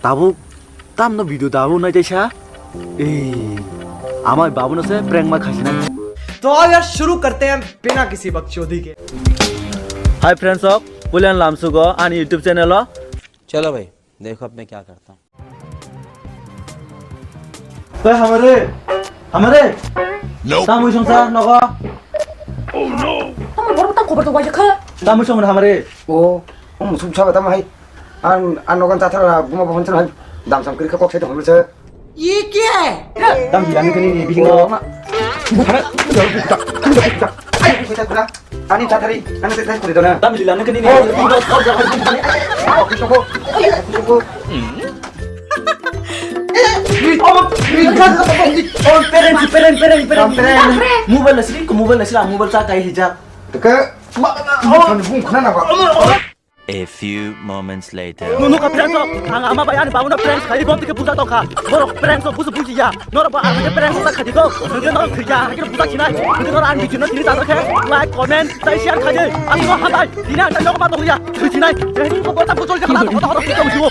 दाबो तामनो भिडियो दाबो नै देशा ए आमाय बाबूनो से प्रैंक में खसीना तो आओ यार शुरू करते हैं बिना किसी बकचोदी के। हाय फ्रेंड्स ऑफ पुलियन लामसुगो आन यूट्यूब चैनल चलो भाई देखो अब मैं क्या करता हूँ। तो हमारे तामुई संसार नगो 한번 머리부터 고발도 와이카 तामुई संग हमारे 오, 무슨 차가 담아 해. 안 노간 자타라 부모 본처럼 한 남성 그렇게 꼭 해도 모르죠. 이게 ताम हिलाने के लिए बिहिंगो 아니 자타리 아니 자타리 그러잖아. ताम हिलाने के लिए मोबाइल मोबाइल चा काई हिजा 그 그나 봐. A few moments later. 누누가 프렌스 ang ama bayan bauna 프렌스 가이 범티게 부자 더카 너 프렌스 무슨 부지야 너라 봐 아게 프렌스 딱 가지고 그게 너 그야 하기로 부자 지나 근데 너안 비키는 딜이 다렇게 라이크 코멘 사이시안 카지 아무거 한발 니네 안 달려고 봐도 그야 그 지나 그거 딱 부족하게 하나 더 하나 좀 주고